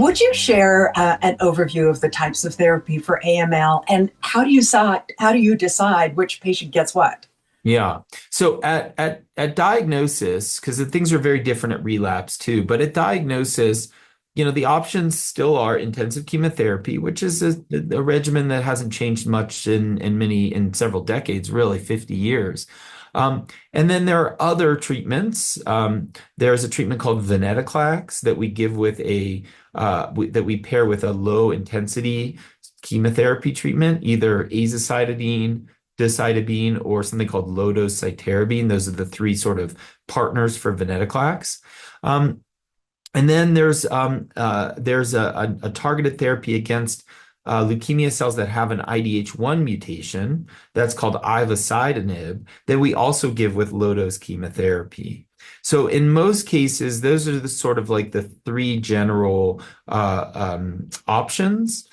Would you share an overview of the types of therapy for AML and how do you decide which patient gets what? Yeah. So at diagnosis, because the things are very different at relapse too, but at diagnosis, the options still are intensive chemotherapy, which is a regimen that hasn't changed much in several decades, really 50 years. And then there are other treatments. There's a treatment called venetoclax that we give with that we pair with a low intensity chemotherapy treatment, either azacitidine, decitabine, or something called low-dose cytarabine. Those are the three sort of partners for venetoclax. And then there's a targeted therapy against leukemia cells that have an IDH1 mutation that's called ivosidenib that we also give with low-dose chemotherapy. So in most cases, those are the sort of like the three general options.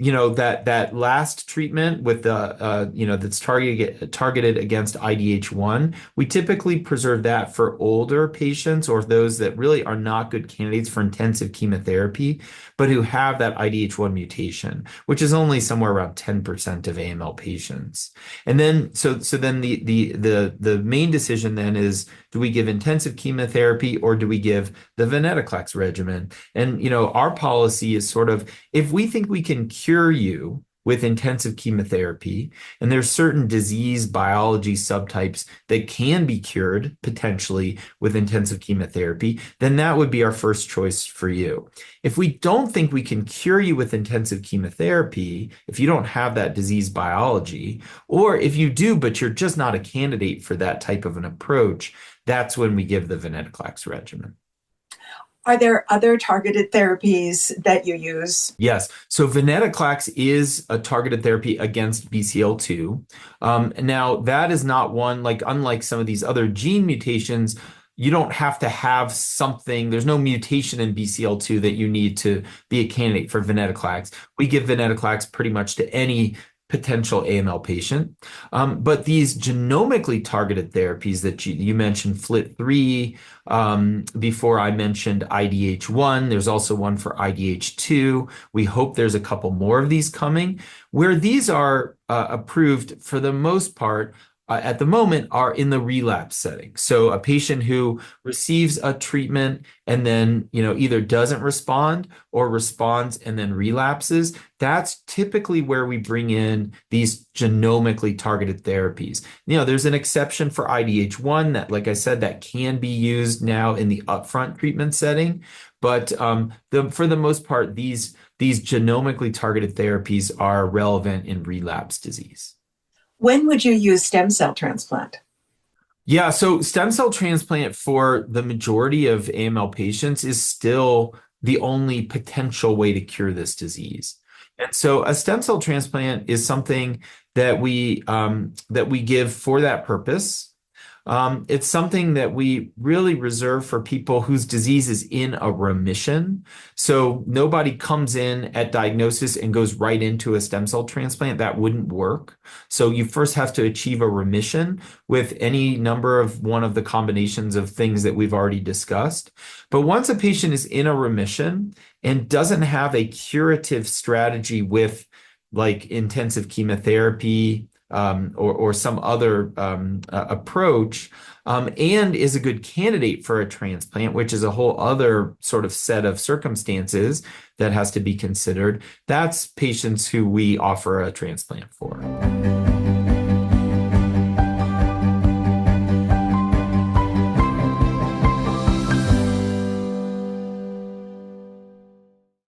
That last treatment with that's targeted against IDH1, we typically preserve that for older patients or those that really are not good candidates for intensive chemotherapy, but who have that IDH1 mutation, which is only somewhere around 10% of AML patients. And then then the main decision then is, do we give intensive chemotherapy or do we give the venetoclax regimen? And our policy is sort of, if we think we can cure you with intensive chemotherapy, and there's certain disease biology subtypes that can be cured potentially with intensive chemotherapy, then that would be our first choice for you. If we don't think we can cure you with intensive chemotherapy, if you don't have that disease biology, or if you do, but you're just not a candidate for that type of an approach, that's when we give the venetoclax regimen. Are there other targeted therapies that you use? Yes. So venetoclax is a targeted therapy against BCL2. Now, that is not one, like unlike some of these other gene mutations, you don't have to have something. There's no mutation in BCL2 that you need to be a candidate for venetoclax. We give venetoclax pretty much to any potential AML patient. But these genomically targeted therapies that you mentioned, FLT3, before I mentioned IDH1, there's also one for IDH2. We hope there's a couple more of these coming, where these are approved for the most part at the moment are in the relapse setting. So a patient who receives a treatment and then, either doesn't respond or responds and then relapses, that's typically where we bring in these genomically targeted therapies. There's an exception for IDH1 that, like I said, that can be used now in the upfront treatment setting. But for the most part, these genomically targeted therapies are relevant in relapse disease. When would you use stem cell transplant? Yeah, so stem cell transplant for the majority of AML patients is still the only potential way to cure this disease. And so a stem cell transplant is something that we give for that purpose. It's something that we really reserve for people whose disease is in a remission. So nobody comes in at diagnosis and goes right into a stem cell transplant. That wouldn't work. So you first have to achieve a remission with any number of one of the combinations of things that we've already discussed. But once a patient is in a remission and doesn't have a curative strategy with like intensive chemotherapy, or some other approach, and is a good candidate for a transplant, which is a whole other sort of set of circumstances that has to be considered. That's patients who we offer a transplant for.